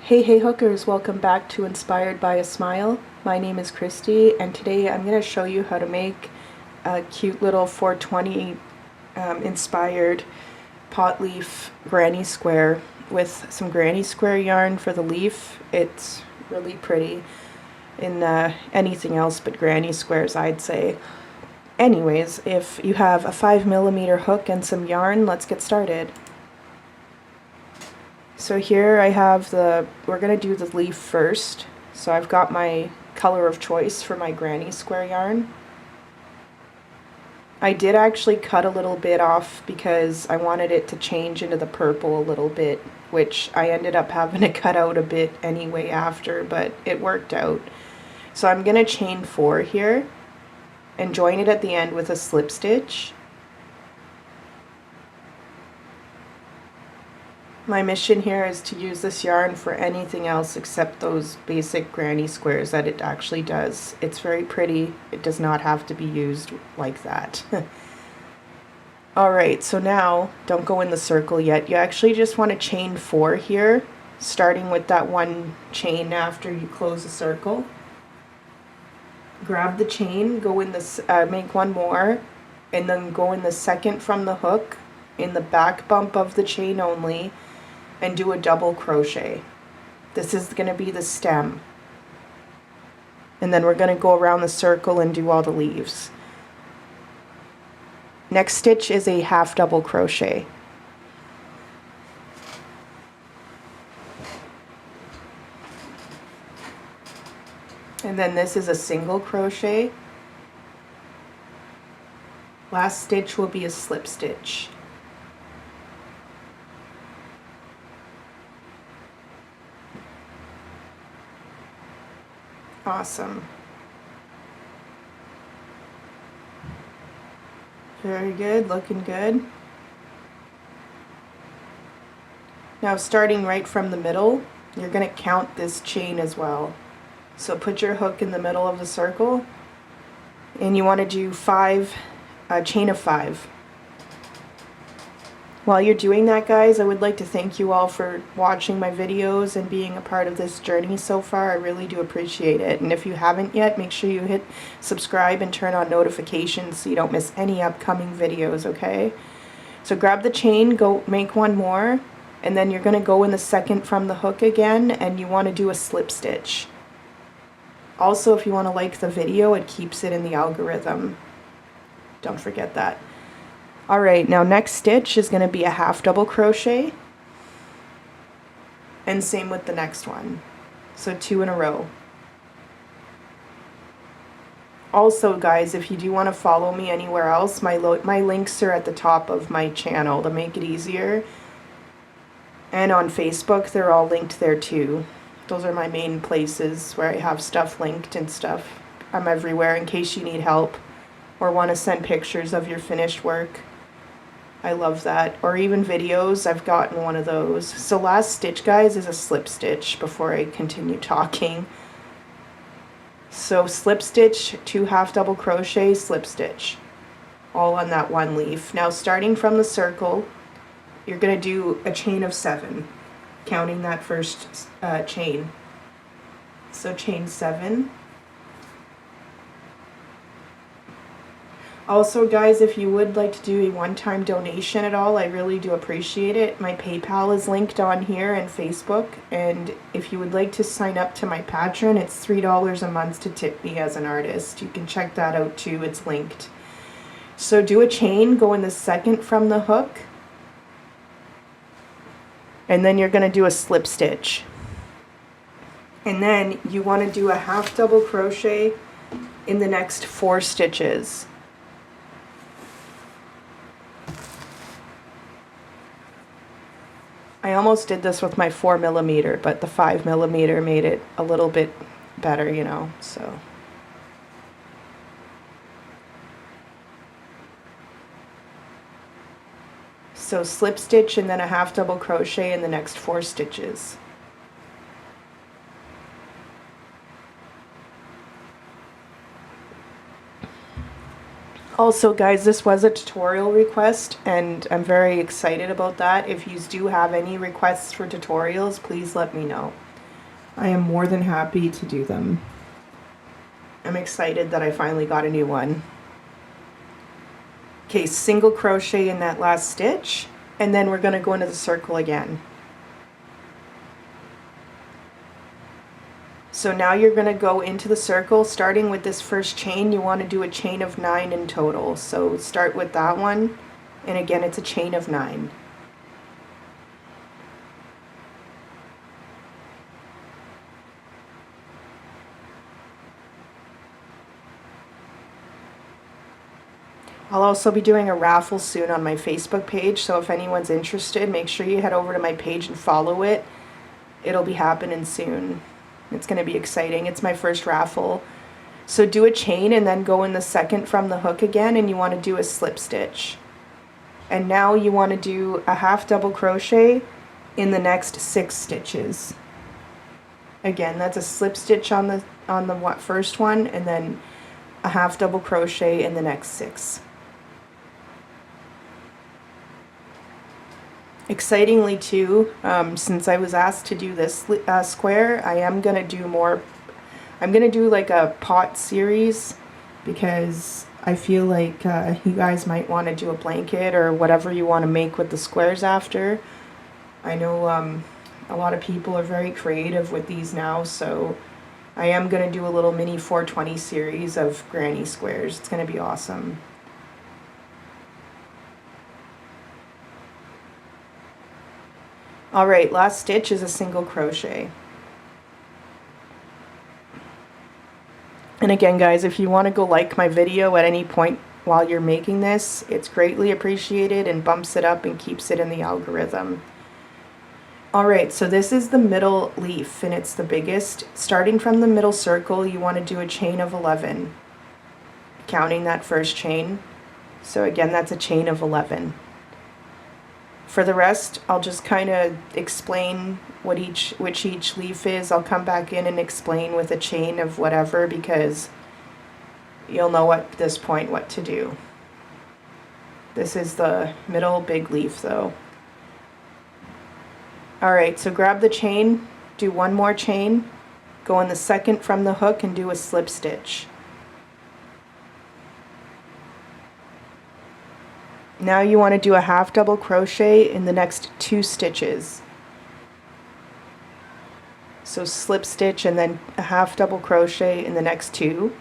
Hey hookers, welcome back to Inspired by a Smile. My name is Christy and today I'm going to show you how to make a cute little 420 inspired pot leaf granny square with some granny square yarn for the leaf. It's really pretty in anything else but granny squares, I'd say. Anyways, if you have a 5mm hook and some yarn, let's get started. So here I have we're going to do the leaf first. So I've got my color of choice for my granny square yarn. I did actually cut a little bit off because I wanted it to change into the purple a little bit, which I ended up having to cut out a bit anyway after, but it worked out. So I'm going to chain 4 here and join it at the end with a slip stitch. My mission here is to use this yarn for anything else except those basic granny squares that it actually does. It's very pretty. It does not have to be used like that. Alright, so now don't go in the circle yet. You actually just want to chain 4 here, starting with that one chain after you close the circle. Grab the chain, go in this, make one more, and then go in the second from the hook in the back bump of the chain only, and do a double crochet. This is going to be the stem. And then we're going to go around the circle and do all the leaves. Next stitch is a half double crochet. And then this is a single crochet. Last stitch will be a slip stitch. Awesome. Very good, looking good. Now starting right from the middle, you're going to count this chain as well. So put your hook in the middle of the circle and you want to do 5, chain of 5. While you're doing that, guys, I would like to thank you all for watching my videos and being a part of this journey so far. I really do appreciate it. And if you haven't yet, make sure you hit subscribe and turn on notifications so you don't miss any upcoming videos, okay? So grab the chain, go make one more, and then you're going to go in the second from the hook again, and you want to do a slip stitch. Also, if you want to like the video, it keeps it in the algorithm. Don't forget that. Alright, now next stitch is going to be a half double crochet, and same with the next one. So 2 in a row. Also, guys, if you do want to follow me anywhere else, my links are at the top of my channel to make it easier. And on Facebook, they're all linked there too. Those are my main places where I have stuff linked and stuff. I'm everywhere in case you need help or want to send pictures of your finished work. I love that. Or even videos, I've gotten one of those. So last stitch, guys, is a slip stitch before I continue talking. So slip stitch, 2 half double crochet, slip stitch, all on that one leaf. Now starting from the circle, you're going to do a chain of 7, counting that first chain. So chain 7. Also, guys, if you would like to do a one-time donation at all, I really do appreciate it. My PayPal is linked on here and Facebook, and if you would like to sign up to my Patreon, it's $3 a month to tip me as an artist. You can check that out too, it's linked. So do a chain, go in the second from the hook, and then you're going to do a slip stitch. And then you want to do a half double crochet in the next 4 stitches. I almost did this with my 4mm, but the 5mm made it a little bit better, you know, so. So slip stitch and then a half double crochet in the next 4 stitches. Also, guys, this was a tutorial request, and I'm very excited about that. If you do have any requests for tutorials, please let me know. I am more than happy to do them. I'm excited that I finally got a new one. Okay, single crochet in that last stitch, and then we're going to go into the circle again. So now you're going to go into the circle, starting with this first chain. You want to do a chain of 9 in total. So start with that one, and again it's a chain of 9. I'll also be doing a raffle soon on my Facebook page, so if anyone's interested, make sure you head over to my page and follow it. It'll be happening soon. It's going to be exciting. It's my first raffle. So do a chain and then go in the second from the hook again, and you want to do a slip stitch. And now you want to do a half double crochet in the next 6 stitches. Again, that's a slip stitch on the first one, and then a half double crochet in the next 6. Excitingly too, since I was asked to do this square, I am going to do more. I'm going to do like a pot series, because I feel like you guys might want to do a blanket or whatever you want to make with the squares after. I know a lot of people are very creative with these now, so I am going to do a little mini 420 series of granny squares. It's going to be awesome. Alright, last stitch is a single crochet. And again guys, if you want to go like my video at any point while you're making this, it's greatly appreciated and bumps it up and keeps it in the algorithm. Alright, so this is the middle leaf and it's the biggest. Starting from the middle circle, you want to do a chain of 11, counting that first chain. So again, that's a chain of 11. For the rest, I'll just kind of explain which each leaf is. I'll come back in and explain with a chain of whatever, because you'll know at this point what to do. This is the middle big leaf though. Alright, so grab the chain, do one more chain, go in the second from the hook and do a slip stitch. Now you want to do a half double crochet in the next 2 stitches. So slip stitch and then a half double crochet in the next 2.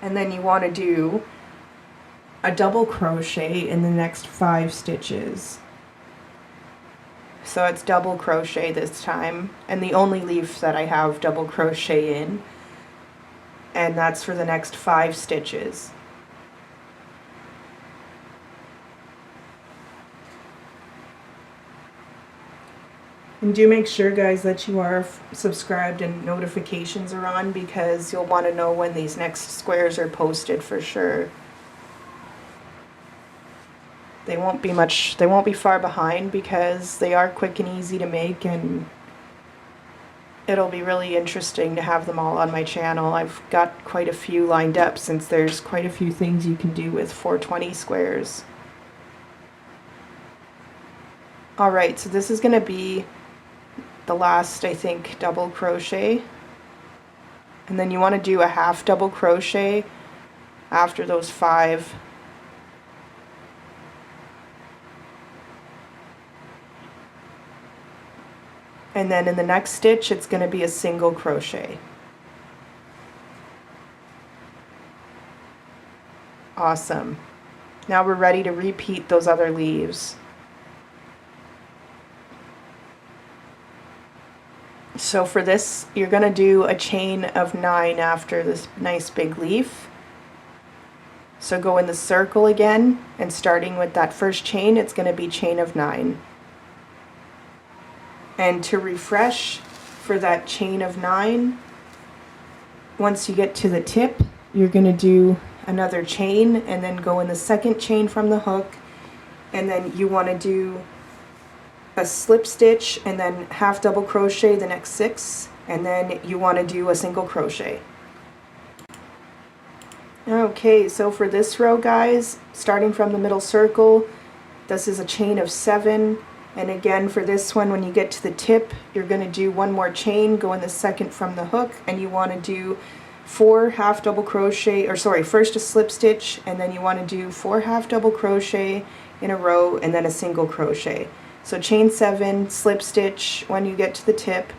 And then you want to do a double crochet in the next 5 stitches. So it's double crochet this time, and the only leaf that I have double crochet in, and that's for the next 5 stitches. And do make sure guys that you are subscribed and notifications are on, because you'll want to know when these next squares are posted for sure. They won't be far behind, because they are quick and easy to make, and it'll be really interesting to have them all on my channel. I've got quite a few lined up, since there's quite a few things you can do with 420 squares. Alright, so this is going to be the last, I think, double crochet, and then you want to do a half double crochet after those 5. And then in the next stitch it's going to be a single crochet. Awesome. Now we're ready to repeat those other leaves. So for this, you're going to do a chain of 9 after this nice big leaf. So go in the circle again, and starting with that first chain, it's going to be chain of 9. And to refresh for that chain of 9, once you get to the tip, you're going to do another chain and then go in the second chain from the hook, and then you want to do a slip stitch and then half double crochet the next 6, and then you want to do a single crochet. Okay, so for this row guys, starting from the middle circle, this is a chain of 7, And again, for this one, when you get to the tip, you're going to do one more chain, go in the second from the hook, and you want to do 4 half double crochet, or sorry, first a slip stitch, and then you want to do 4 half double crochet in a row, and then a single crochet. So chain 7, slip stitch when you get to the tip,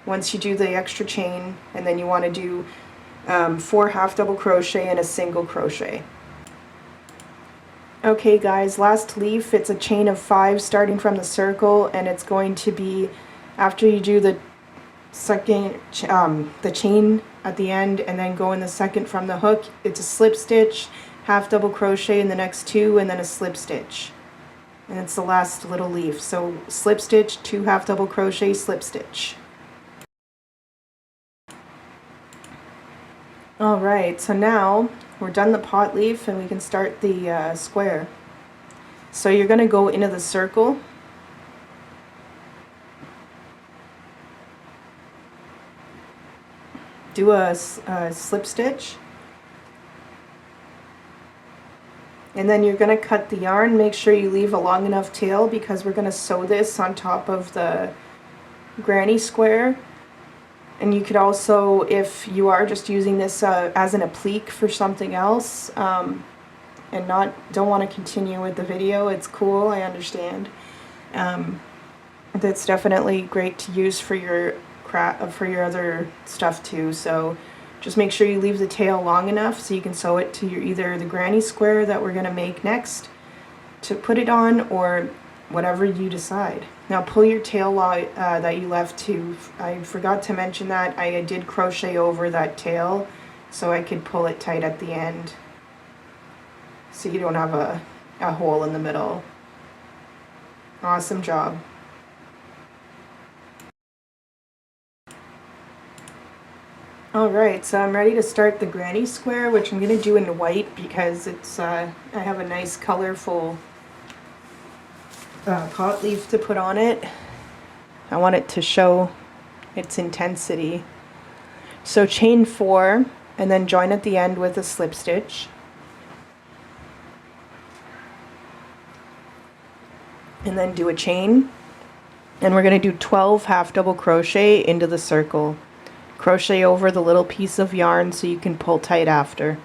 once you do the extra chain, and then you want to do 4 half double crochet and a single crochet. Okay guys, last leaf, it's a chain of 5 starting from the circle, and it's going to be, after you do the second, the chain at the end and then go in the second from the hook, it's a slip stitch, half double crochet in the next 2, and then a slip stitch. And it's the last little leaf. So slip stitch, 2 half double crochet, slip stitch. Alright, so now we're done the pot leaf and we can start the square. So you're going to go into the circle, do a slip stitch, and then you're going to cut the yarn. Make sure you leave a long enough tail because we're going to sew this on top of the granny square. And you could also, if you are just using this as an applique for something else, and don't want to continue with the video, it's cool, I understand. That's definitely great to use for your other stuff too. So just make sure you leave the tail long enough so you can sew it to either the granny square that we're going to make next to put it on, or whatever you decide. Now pull your tail that you left too. I forgot to mention that I did crochet over that tail so I could pull it tight at the end so you don't have a hole in the middle. Awesome job. Alright, so I'm ready to start the granny square, which I'm going to do in white because it's I have a nice colorful pot leaf to put on it. I want it to show its intensity. So chain 4 and then join at the end with a slip stitch. And then do a chain. And we're going to do 12 half double crochet into the circle. Crochet over the little piece of yarn so you can pull tight after.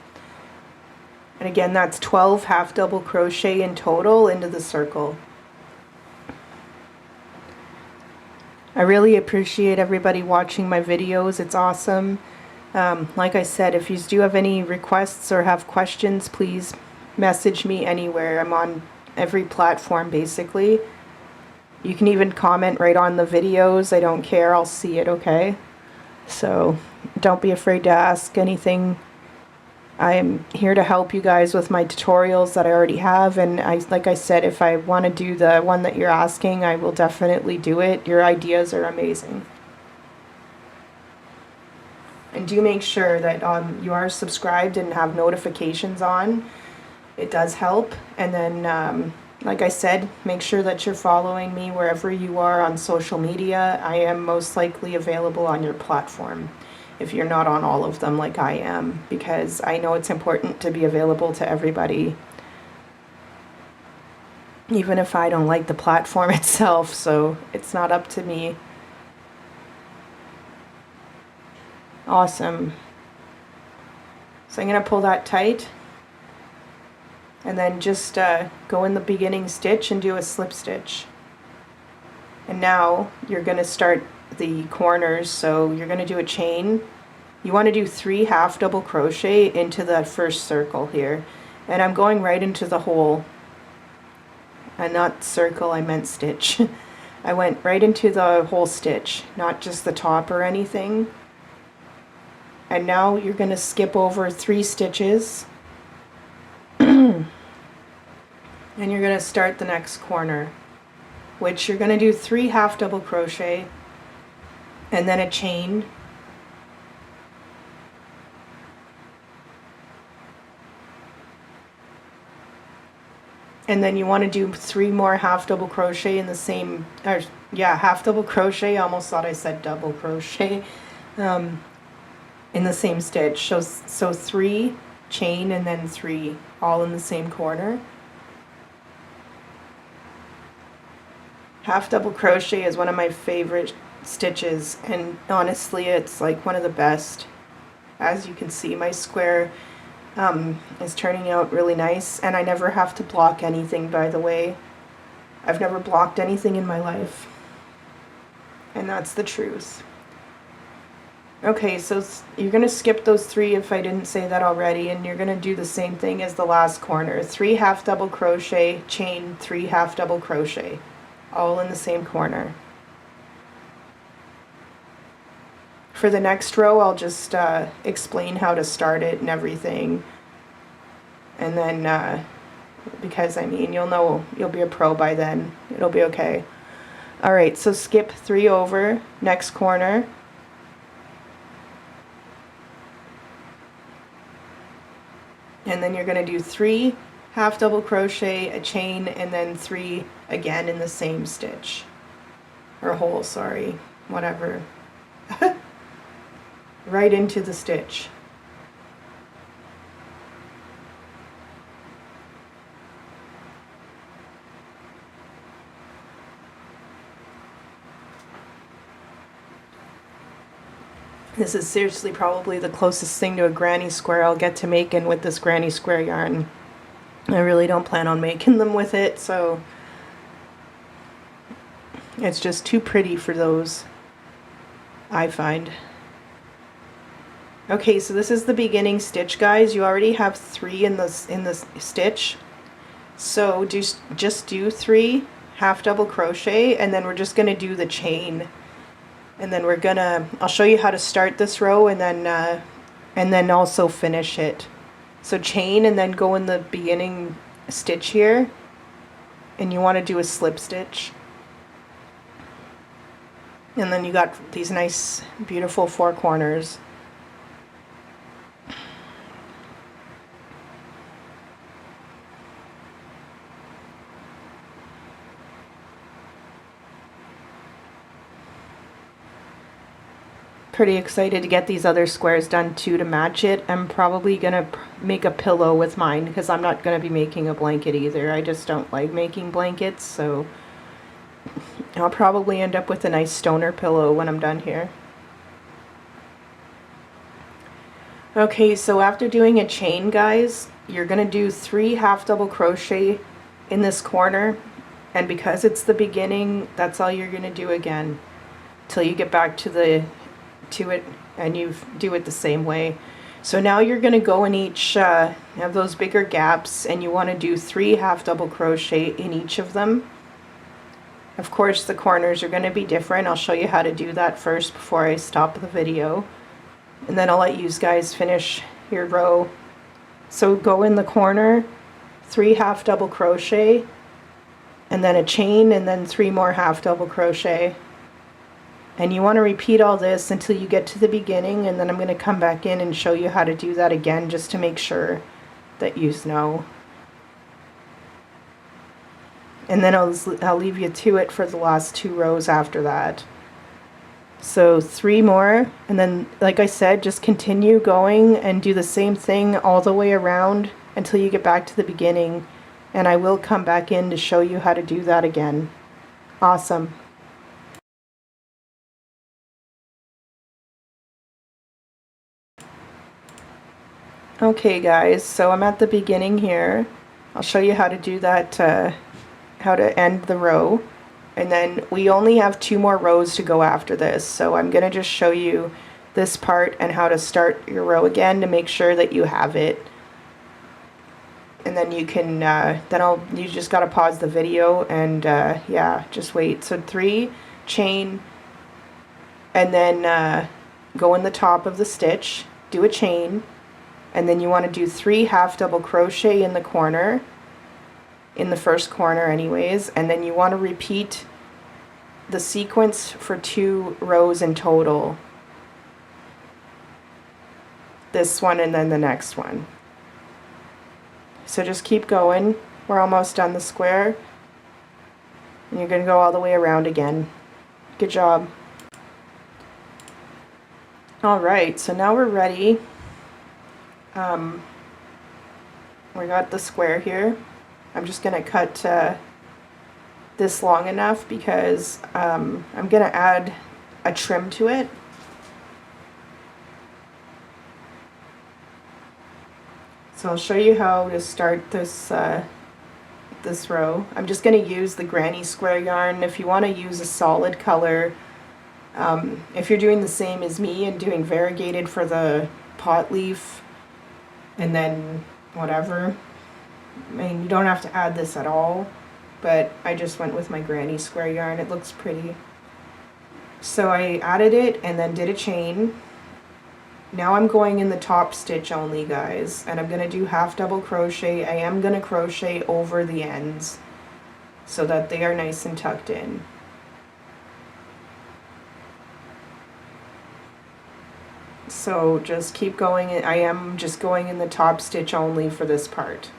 And again, that's 12 half double crochet in total into the circle. I really appreciate everybody watching my videos. It's awesome. Like I said, if you do have any requests or have questions, please message me anywhere. I'm on every platform basically. You can even comment right on the videos. I don't care. I'll see it, okay? So don't be afraid to ask anything. I am here to help you guys with my tutorials that I already have, and like I said, if I want to do the one that you're asking, I will definitely do it. Your ideas are amazing. And do make sure that you are subscribed and have notifications on. It does help. And then, like I said, make sure that you're following me wherever you are on social media. I am most likely available on your platform, if you're not on all of them like I am, because I know it's important to be available to everybody, even if I don't like the platform itself, so it's not up to me. Awesome. So I'm going to pull that tight, and then just go in the beginning stitch and do a slip stitch. And now you're going to start the corners, so you're going to do a chain. You want to do 3 half double crochet into that first circle here, and I'm going right into the hole, and not circle, I meant stitch. I went right into the whole stitch, not just the top or anything. And now you're going to skip over 3 stitches and you're going to start the next corner, which you're going to do 3 half double crochet and then a chain, and then you want to do 3 more half double crochet in the same, or yeah, half double crochet, almost thought I said double crochet, in the same stitch. So 3 chain and then 3 all in the same corner. Half double crochet is one of my favorite stitches, and honestly it's like one of the best. As you can see, my square is turning out really nice, and I never have to block anything, by the way. I've never blocked anything in my life, and that's the truth. Okay, so you're going to skip those 3 if I didn't say that already, and you're going to do the same thing as the last corner. 3 half double crochet, chain 3 half double crochet, all in the same corner. For the next row, I'll just explain how to start it and everything, and then because I mean, you'll be a pro by then. It'll be okay. Alright, so skip 3 over, next corner. And then you're going to do 3 half double crochet, a chain, and then 3 again in the same stitch. Or hole, sorry. Whatever. Right into the stitch. This is seriously probably the closest thing to a granny square I'll get to making with this granny square yarn. I really don't plan on making them with it, so it's just too pretty for those, I find. Okay, so this is the beginning stitch, guys. You already have 3 in the stitch, so just do 3 half double crochet, and then we're just going to do the chain. And then I'll show you how to start this row, and then also finish it. So chain, and then go in the beginning stitch here, and you want to do a slip stitch. And then you got these nice, beautiful 4 corners. Pretty excited to get these other squares done too to match it. I'm probably gonna make a pillow with mine because I'm not gonna be making a blanket either. I just don't like making blankets, so I'll probably end up with a nice stoner pillow when I'm done here. Okay, so after doing a chain, guys, you're gonna do 3 half double crochet in this corner, and because it's the beginning, that's all you're gonna do again till you get back to it, and you do it the same way. So now you're going to go in each have those bigger gaps, and you want to do 3 half double crochet in each of them. Of course, the corners are going to be different. I'll show you how to do that first before I stop the video, and then I'll let you guys finish your row. So go in the corner, 3 half double crochet, and then a chain, and then 3 more half double crochet. And you want to repeat all this until you get to the beginning, and then I'm going to come back in and show you how to do that again, just to make sure that you know. And then I'll leave you to it for the last 2 rows after that. So 3 more, and then like I said, just continue going and do the same thing all the way around until you get back to the beginning, and I will come back in to show you how to do that again. Awesome. Okay guys, so I'm at the beginning here. I'll show you how to do that, how to end the row, and then we only have 2 more rows to go after this, so I'm going to just show you this part and how to start your row again to make sure that you have it. And then you can, you just got to pause the video and yeah, just wait. So 3, chain, and then go in the top of the stitch, do a chain, and then you want to do 3 half double crochet in the corner, in the first corner anyways, and then you want to repeat the sequence for 2 rows in total. This one and then the next one. So just keep going. We're almost done the square, and you're going to go all the way around again. Good job. Alright, so now we're ready. We got the square here. I'm just going to cut this long enough because I'm going to add a trim to it. So I'll show you how to start this this row. I'm just going to use the granny square yarn. If you want to use a solid color, if you're doing the same as me and doing variegated for the pot leaf and then whatever, I mean, you don't have to add this at all, but I just went with my granny square yarn. It looks pretty. So I added it and then did a chain. Now I'm going in the top stitch only, guys, and I'm going to do half double crochet. I am going to crochet over the ends so that they are nice and tucked in. So just keep going. I am just going in the top stitch only for this part.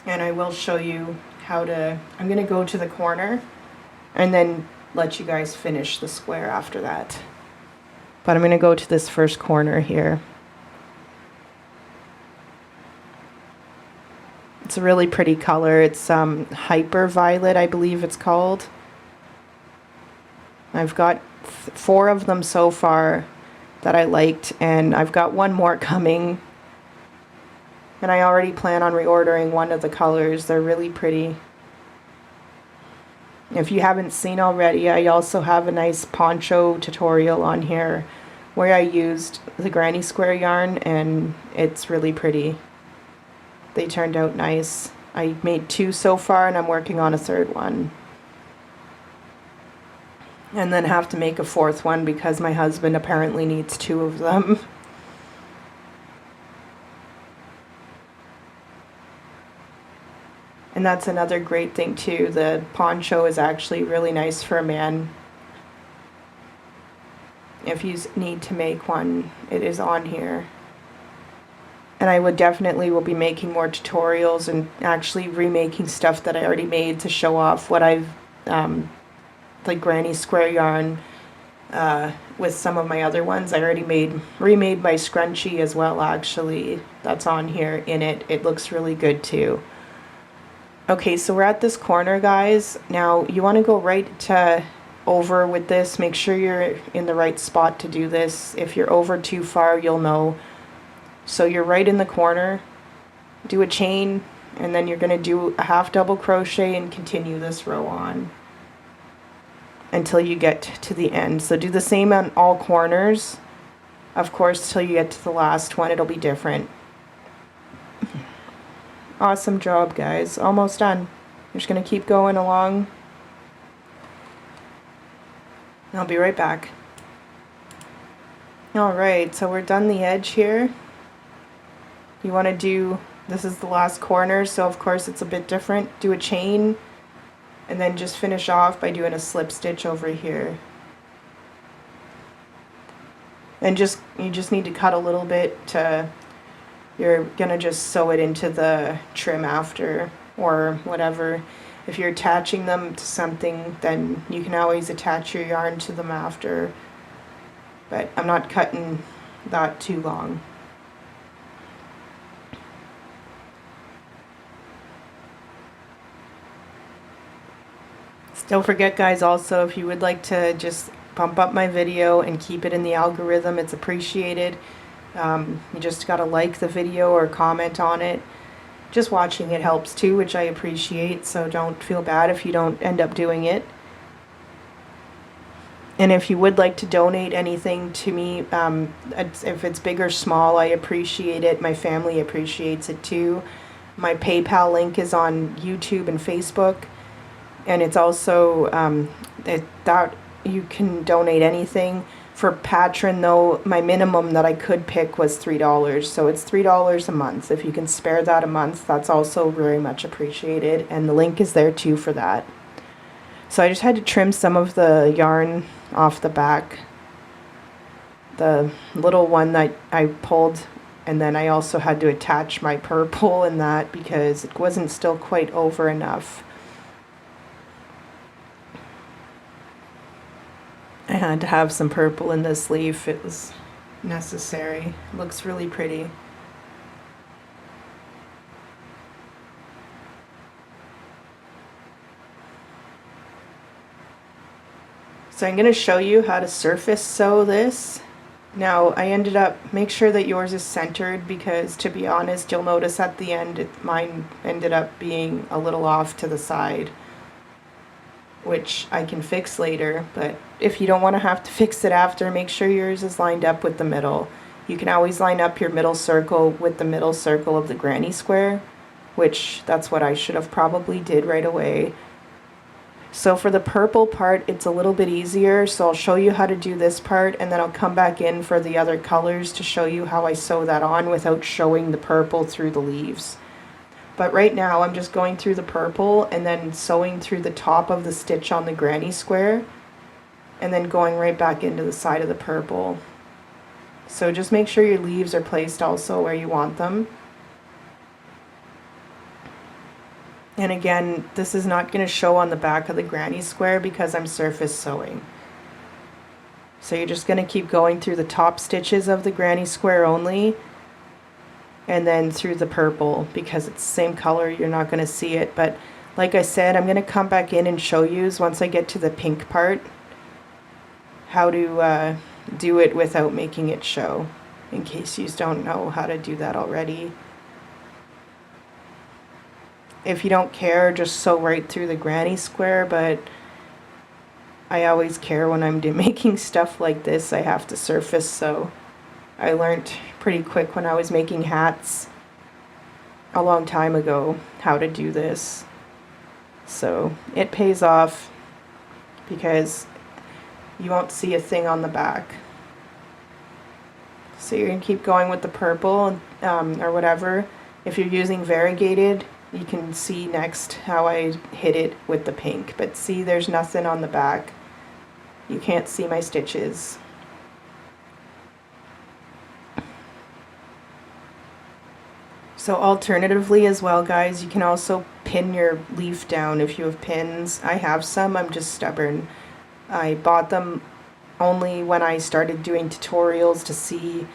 And I will show you how to, I'm going to go to the corner and then let you guys finish the square after that. But I'm going to go to this first corner here. It's a really pretty color. It's hyper violet, I believe it's called. I've got 4 of them so far that I liked, and I've got one more coming. And I already plan on reordering one of the colors. They're really pretty. If you haven't seen already, I also have a nice poncho tutorial on here where I used the granny square yarn, and it's really pretty. They turned out nice. I made 2 so far and I'm working on a 3rd one. And then have to make a 4th one because my husband apparently needs 2 of them. And that's another great thing too. The poncho is actually really nice for a man. If you need to make one, it is on here. And I would definitely will be making more tutorials and actually remaking stuff that I already made to show off what I've, like granny square yarn, with some of my other ones. I already remade my scrunchie as well, actually. That's on here in it. It looks really good too. Okay, so we're at this corner, guys. Now you want to go right to over with this. Make sure you're in the right spot to do this. If you're over too far, you'll know. So you're right in the corner. Do a chain, and then you're going to do a half double crochet and continue this row on until you get to the end. So do the same on all corners. Of course, till you get to the last one, it'll be different. Awesome job, guys. Almost done. I'm just going to keep going along. I'll be right back. Alright, so we're done the edge here. You want to do, this is the last corner, so of course it's a bit different. Do a chain, and then just finish off by doing a slip stitch over here. And you just need to cut a little bit to, you're gonna just sew it into the trim after, or whatever. If you're attaching them to something, then you can always attach your yarn to them after. But I'm not cutting that too long. Don't forget, guys, also, if you would like to just bump up my video and keep it in the algorithm, it's appreciated. You just gotta like the video or comment on it. Just watching it helps too, which I appreciate, so don't feel bad if you don't end up doing it. And if you would like to donate anything to me, if it's big or small, I appreciate it. My family appreciates it too. My PayPal link is on YouTube and Facebook, and it's also that you can donate anything. For Patron, though, my minimum that I could pick was $3, so it's $3 a month. If you can spare that a month, that's also very much appreciated, and the link is there too for that. So I just had to trim some of the yarn off the back, the little one that I pulled, and then I also had to attach my purple in that because it wasn't still quite over enough. I had to have some purple in this leaf. It was necessary. It looks really pretty. So I'm going to show you how to surface sew this. Now I ended up, make sure that yours is centered, because to be honest, you'll notice at the end mine ended up being a little off to the side, which I can fix later. But if you don't want to have to fix it after, make sure yours is lined up with the middle. You can always line up your middle circle with the middle circle of the granny square, which that's what I should have probably did right away. So for the purple part, it's a little bit easier, so I'll show you how to do this part, and then I'll come back in for the other colors to show you how I sew that on without showing the purple through the leaves. But right now I'm just going through the purple and then sewing through the top of the stitch on the granny square, and then going right back into the side of the purple. So just make sure your leaves are placed also where you want them. And again, this is not going to show on the back of the granny square because I'm surface sewing. So you're just going to keep going through the top stitches of the granny square only, and then through the purple, because it's the same color, you're not going to see it. But like I said, I'm going to come back in and show you once I get to the pink part how to do it without making it show, in case you don't know how to do that already. If you don't care, just sew right through the granny square, but I always care when I'm making stuff like this. I have to surface sew. I learned pretty quick when I was making hats a long time ago how to do this. So it pays off because you won't see a thing on the back. So you're going to keep going with the purple or whatever. If you're using variegated, you can see next how I hit it with the pink. But see, there's nothing on the back. You can't see my stitches. So alternatively as well, guys, you can also pin your leaf down if you have pins. I have some, I'm just stubborn. I bought them only when I started doing tutorials to see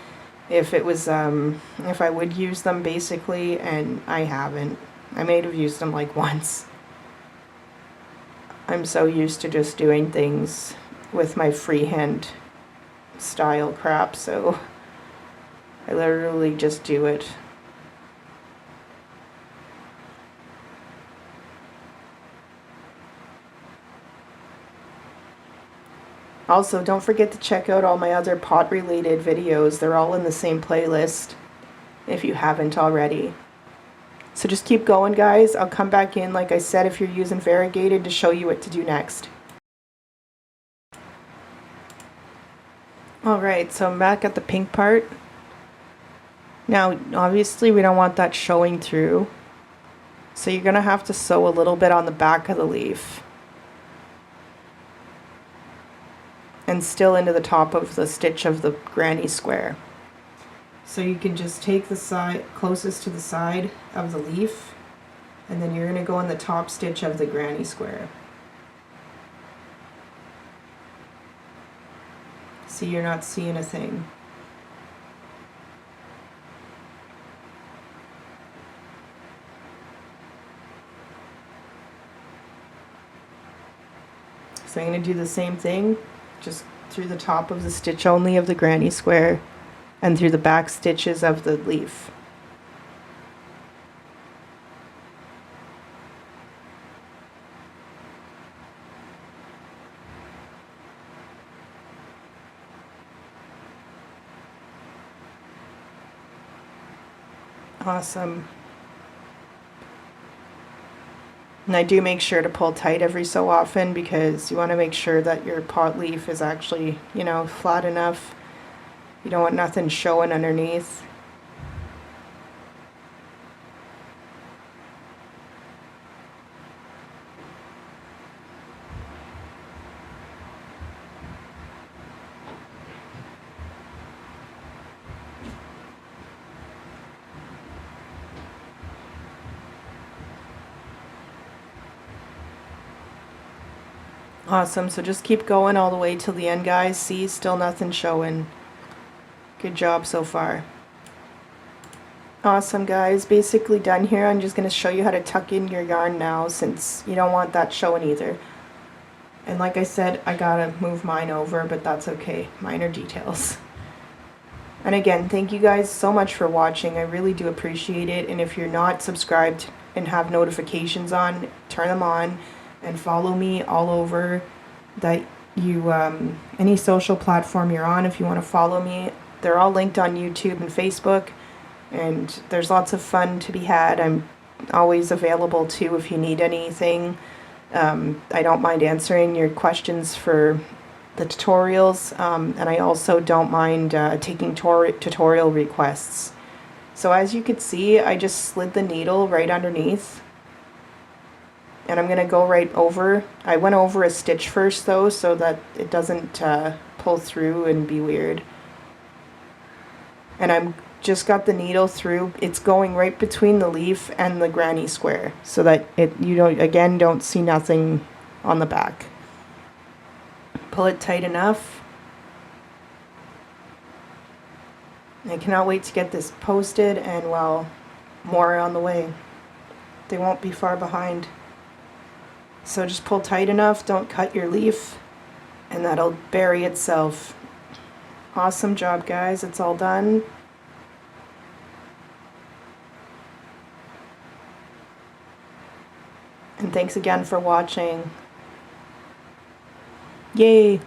if it was, if I would use them basically, and I haven't. I may have used them like once. I'm so used to just doing things with my freehand style crap, so I literally just do it. Also, don't forget to check out all my other pot related videos. They're all in the same playlist if you haven't already. So just keep going, guys. I'll come back in, like I said, if you're using variegated, to show you what to do next. Alright, so I'm back at the pink part. Now, obviously we don't want that showing through, so you're going to have to sew a little bit on the back of the leaf. And still into the top of the stitch of the granny square. So you can just take the side closest to the side of the leaf, and then you're going to go in the top stitch of the granny square. See, you're not seeing a thing. So I'm going to do the same thing, just through the top of the stitch only of the granny square and through the back stitches of the leaf. Awesome. And I do make sure to pull tight every so often, because you want to make sure that your pot leaf is actually, you know, flat enough. You don't want nothing showing underneath. Awesome, so just keep going all the way till the end, guys. See, still nothing showing. Good job so far. Awesome, guys. Basically done here. I'm just going to show you how to tuck in your yarn now, since you don't want that showing either. And like I said, I gotta move mine over, but that's okay. Minor details. And again, thank you guys so much for watching. I really do appreciate it. And if you're not subscribed and have notifications on, turn them on and follow me all over that you, any social platform you're on. If you want to follow me, they're all linked on YouTube and Facebook. And there's lots of fun to be had. I'm always available too if you need anything. I don't mind answering your questions for the tutorials, and I also don't mind taking tutorial requests. So as you can see, I just slid the needle right underneath, and I'm going to go right over. I went over a stitch first though, so that it doesn't pull through and be weird. And I'm just got the needle through. It's going right between the leaf and the granny square, so that you don't see nothing on the back. Pull it tight enough. I cannot wait to get this posted, and well, more are on the way. They won't be far behind. So just pull tight enough, don't cut your leaf, and that'll bury itself. Awesome job, guys. It's all done. And thanks again for watching. Yay!